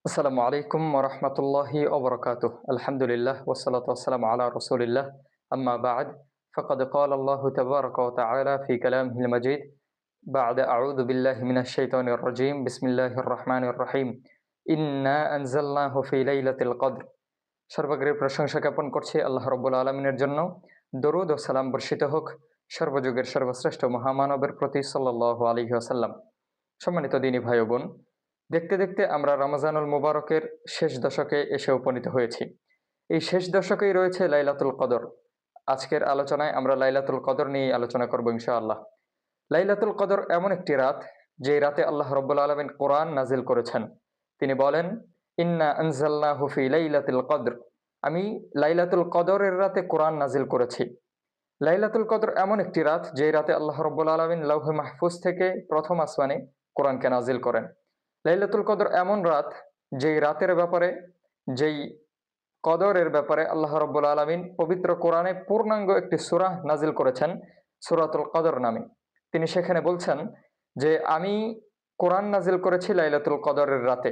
আসসালামু আলাইকুম ওরহমতুল্লাহি ওবরকাতুহ। আলহামদুলিল্লাহ ওয়াসসালাতু ওয়াসসালামু আলা রাসূলিল্লাহ। আম্মা বা'দ। ফাকাদ ক্বালা আল্লাহু তাবারাকা ওয়া তাআলা ফি কালামিহিল মাজিদ বা'দা আউযু বিল্লাহি মিনাশ শাইতানির রাজীম। বিসমিল্লাহির রহমানির রহিম। ইন্না আনজালনাহু ফি লাইলাতিল কদর। সর্বগ্রের প্রশংসা জ্ঞাপন করছি আল্লাহ রাব্বুল আলামিনের জন্য। দরুদ ও সালাম বর্ষিত হোক সর্বযুগের সর্বশ্রেষ্ঠ মহামানবের প্রতি সাল্লাল্লাহু আলাইহি ওয়াসাল্লাম। সম্মানিত দিনী ভাই ও বোন, দেখতে দেখতে আমরা রমজানুল মুবারকের শেষ দশকে এসে উপনীত হয়েছি। এই শেষ দশকেই রয়েছে লাইলাতুল কদর। আজকের আলোচনায় আমরা লাইলাতুল কদর নিয়েই আলোচনা করব ইনশাআল্লাহ। লাইলাতুল কদর এমন একটি রাত, যে রাতে আল্লাহ রাব্বুল আলামিন কোরআন নাজিল করেছেন। তিনি বলেন, ইন্না আনজালনাহু ফি লাইলাতিল কদর। আমি লাইলাতুল কদরের রাতে কোরআন নাজিল করেছি। লাইলাতুল কদর এমন একটি রাত, যে রাতে আল্লাহ রাব্বুল আলামিন লাউহে মাহফুজ থেকে প্রথম আসমানে কোরআনকে নাজিল করেন। লাইলাতুল কদর এমন রাত, যেই রাতের ব্যাপারে, যেই কদরের ব্যাপারে আল্লাহ রাব্বুল আলামিন পবিত্র কোরআনে পূর্ণাঙ্গ একটি সূরা নাজিল করেছেন, সূরাতুল কদর নামে। তিনি সেখানে বলছেন যে, আমি কোরআন নাজিল করেছি লাইলাতুল কদরের রাতে।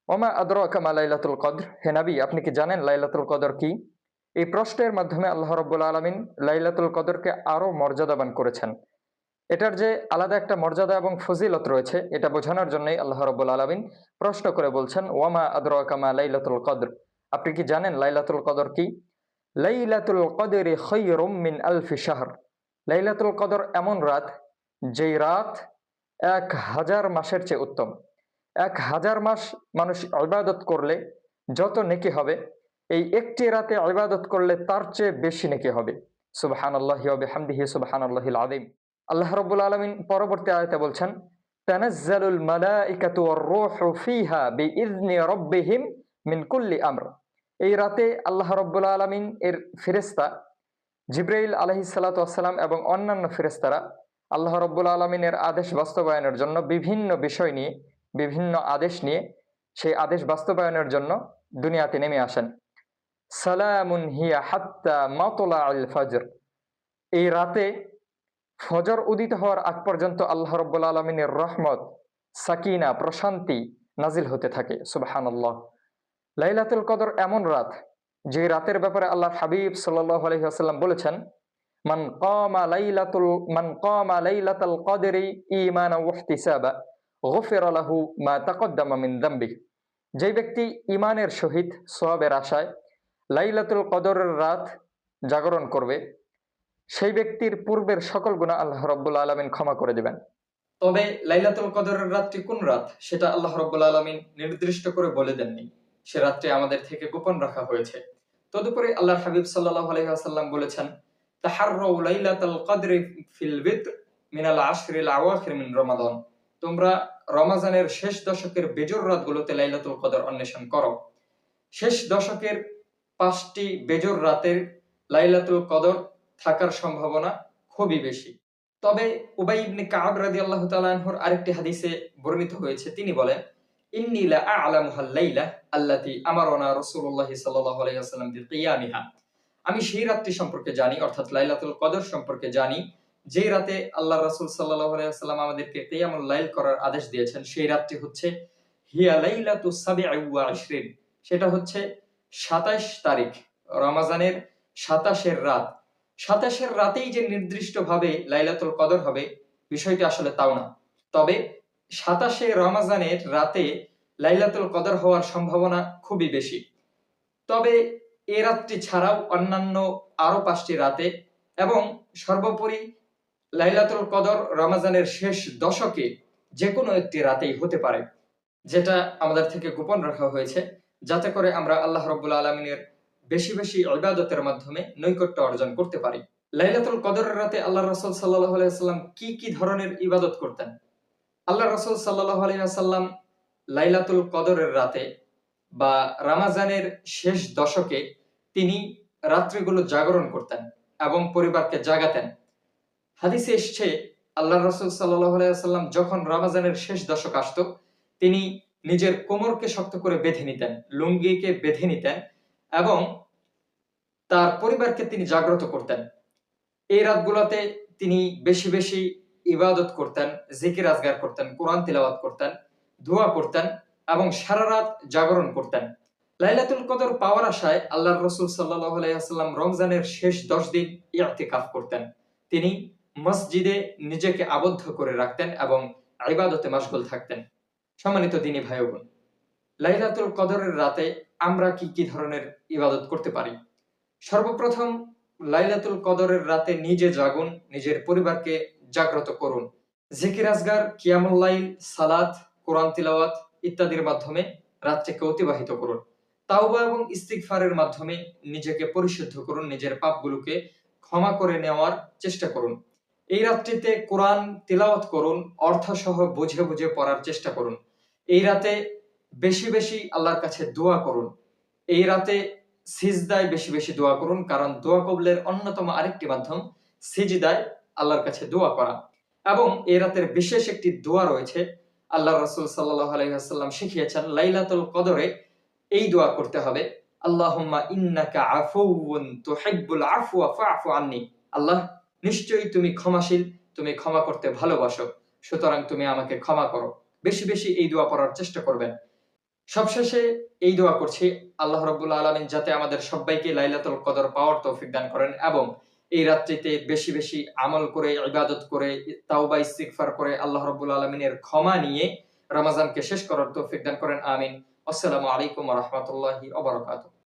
ওমা আদরাকা মা লাইলাতুল কদর। হে নবী, আপনি কি জানেন লাইলাতুল কদর কি? এই প্রশ্নের মাধ্যমে আল্লাহ রাব্বুল আলামিন লাইলাতুল কদরকে আরো মর্যাদাবান করেছেন। এটার যে আলাদা একটা মর্যাদা এবং ফজিলত রয়েছে, এটা বোঝানোর জন্যই আল্লাহ রাব্বুল আলামিন প্রশ্ন করে বলছেন, ওয়ামা আদরাকা মা লাইলাতুল কদর। আপনি কি জানেন লাইলাতুল কদর কি? লাইলাতুল কদরি খায়রুম মিন আলফি শাহর। লাইলাতুল কদর এমন রাত, যেই রাত ১,০০০ মাসের চেয়ে উত্তম। ১,০০০ মাস মানুষ ইবাদত করলে যত নেকি হবে, এই একটি রাতে ইবাদত করলে তার চেয়ে বেশি নেকি হবে। সুবহানাল্লাহি ওয়া বিহামদিহি সুবহানাল্লাহিল আযীম। আল্লাহ রাব্বুল আলামিন পরবর্তী আয়াতে বলছেন, তানাজ্জালুল মালাইকাতু ওয়ার রূহু ফিহা বিইذনি রাব্বিহিম মিন কুল্লি আমর। এই রাতে আল্লাহ রাব্বুল আলামিন এর ফেরেশতা জিবরাইল আলাইহিস সালাতু ওয়াস সালাম এবং অন্যান্য ফেরেশতারা আল্লাহ রাব্বুল আলামিনের আদেশ বাস্তবায়নের জন্য বিভিন্ন বিষয় নিয়ে, বিভিন্ন আদেশ নিয়ে, সেই আদেশ বাস্তবায়নের জন্য দুনিয়াতে নেমে আসেন। সালামুন হিয়া হাত্তা মাতলাইল ফজর। এই রাতে ফজর উদিত হওয়ার আগ পর্যন্ত আল্লাহ রাব্বুল আলামিনের রহমত, সাকিনা, প্রশান্তি নাজিল হতে থাকে। সুবহানাল্লাহ। লাইলাতুল কদর এমন রাত, যে রাতের ব্যাপারে আল্লাহর হাবিব সাল্লাল্লাহু আলাইহি ওয়াসাল্লাম বলেছেন, মান কামা লাইলাতাল কদরি ঈমানান ওয়া ইহতিসাবা গুফিরা লাহু মা তাকদ্দামা মিন যামবিহি। যে ব্যক্তি ঈমানের সহিত সওয়াবের আশায় লাইলাতুল কদরের রাত জাগরণ করবে, সেই ব্যক্তির পূর্বের সকল গুনাহ আল্লাহ রাব্বুল আলামিন ক্ষমা করে দিবেন। তবে লাইলাতুল কদরের রাতটি কোন রাত, সেটা আল্লাহ রাব্বুল আলামিন নির্দিষ্ট করে বলে দেননি। সে রাতটি আমাদের থেকে গোপন রাখা হয়েছে। তদুপরি আল্লাহর হাবিব সাল্লাল্লাহু আলাইহি ওয়াসাল্লাম বলেছেন, তাহাররাউ লাইলাতাল কদরি ফিল বিত্র মিনাল আশরিল আওয়াখির মিন রমাদান। তোমরা রমাজানের শেষ দশকের বেজোর রাতগুলোতে লাইলাতুল কদর অন্বেষণ করো। শেষ দশকের ৫টি বেজোর রাতের লাইলাতুল কদর থাকার সম্ভাবনা খুবই বেশি। তবে উবাই ইবনে কাব রাদিয়াল্লাহু তাআলা আনহুর আরেকটি হাদিসে বর্ণিত হয়েছে, তিনি বলেন, ইন্নী লা আ'লামুহাল লাইলা আল্লাতী আমারানা রাসূলুল্লাহ সাল্লাল্লাহু আলাইহি ওয়াসাল্লাম বিকিয়ামিহা। আমি সেই রাতটি সম্পর্কে জানি, অর্থাৎ লাইলাতুল কদর সম্পর্কে জানি, যে রাতে আল্লাহ রাসূল সাল্লাল্লাহু আলাইহি ওয়াসাল্লাম আমাদেরকে কিয়ামুল লাইল করার আদেশ দিয়েছেন। সেই রাতটি হচ্ছে হিয়া লাইলাতুস সাবি'i ওয়া ইশরিন। সেটা হচ্ছে ২৭ তারিখ, রমাজানের ২৭ এর রাত। ২৭ এর রাতেই যে নির্দিষ্টভাবে লাইলাতুল কদর হবে, বিষয়টি আসলে তাও না। তবে ২৭ রমাজানের রাতে লাইলাতুল কদর হওয়ার সম্ভাবনা খুবই বেশি। তবে এ রাতটি ছাড়াও অন্যান্য আরো ৫টি রাতে এবং সর্বোপরি লাইলাতুল কদর রমাজানের শেষ দশকে যে কোনো একটি রাতেই হতে পারে, যেটা আমাদের থেকে গোপন রাখা হয়েছে, যাতে করে আমরা আল্লাহ রাব্বুল আলামিনের বেশি বেশি ইবাদতের মাধ্যমে নৈকট্য অর্জন করতে পারি। লাইলাতুল কদরের রাতে আল্লাহ রাসূল সাল্লাল্লাহু আলাইহি ওয়াসাল্লাম কি কি ধরনের ইবাদত করতেন? আল্লাহ রাসূল সাল্লাল্লাহু আলাইহি ওয়াসাল্লাম লাইলাতুল কদরের রাতে বা রমাজানের শেষ দশকে তিনি রাত্রিগুলো জাগরণ করতেন এবং পরিবারকে জাগাতেন। হাদিসে এসছে, আল্লাহ রাসূল সাল্লাল্লাহু আলাইহি ওয়াসাল্লাম যখন রমাজানের শেষ দশক আসতো, তিনি নিজের কোমরকে শক্ত করে বেঁধে নিতেন, লুঙ্গিকে বেঁধে নিতেন এবং তার পরিবারকে তিনি জাগ্রত করতেন। এই রাতগুলোতে তিনি বেশি বেশি ইবাদত করতেন, জিকির আজগার করতেন, কোরআন তিলাওয়াত করতেন, দোয়া করতেন এবং সারা রাত জাগরণ করতেন। লাইলাতুল কদর পাওয়ার আশায় আল্লাহর রাসূল সাল্লাল্লাহু আলাইহি ওয়াসাল্লাম রমজানের শেষ 10 দিন ইতিকাফ করতেন। তিনি মসজিদে নিজেকে আবদ্ধ করে রাখতেন এবং ইবাদতে মাশগুল থাকতেন। সম্মানিত দ্বীনী ভাই ও বোন, লাইলাতুল কদরের রাতে আমরা কি কি ধরনের ইবাদত করতে পারি? সর্বপ্রথম লাইলাতুল কদরের রাতে নিজে জাগুন, নিজের পরিবারকে জাগ্রত করুন। জিকির আজগার, কিয়ামুল লাইল, সালাত, কোরআন তিলাওয়াত ইত্যাদির মাধ্যমে রাতটিকে অতিবাহিত করুন। তাওবা এবং ইস্তিগফারের মাধ্যমে নিজেকে পরিশুদ্ধ করুন, নিজের পাপগুলোকে ক্ষমা করে নেওয়ার চেষ্টা করুন। এই রাতটিতে কোরআন তিলাওয়াত করুন, অর্থসহ বুঝে বুঝে পড়ার চেষ্টা করুন। এই রাতে বেশি বেশি আল্লাহর কাছে দোয়া করুন। এই রাতে সিজদায় বেশি বেশি দোয়া করুন, কারণ দোয়া কবুলের অন্যতম আরেকটি মাধ্যম সিজদায় আল্লাহর কাছে দোয়া করা। এবং এই রাতের বিশেষ একটি দোয়া রয়েছে, আল্লাহ রাসূল সাল্লাল্লাহু আলাইহি ওয়াসাল্লাম শিখিয়েছেন লাইলাতুল কদরে এই দোয়া করতে হবে, আল্লাহুম্মা ইন্নাকা আফুউন তুহিব্বুল আফওয়া ফা'ফু আন্নি। আল্লাহ, নিশ্চয়ই তুমি ক্ষমাশীল, তুমি ক্ষমা করতে ভালোবাসো, সুতরাং তুমি আমাকে ক্ষমা করো। বেশি বেশি এই দোয়া পড়ার চেষ্টা করবেন। সবশেষে এই দোয়া করছি, আল্লাহ রাব্বুল আলামিন যাতে আমাদের সবাইকে লাইলাতুল কদর পাওয়ার তৌফিক দান করেন এবং এই রাত্রিতে বেশি বেশি আমল করে, ইবাদত করে, তাওবা ইস্তিগফার করে আল্লাহ রাব্বুল আলামিনের ক্ষমা নিয়ে রমাজানকে শেষ করার তৌফিক দান করেন। আমিন। আসসালামু আলাইকুম ওয়া রাহমাতুল্লাহি ওয়া বারাকাতুহু।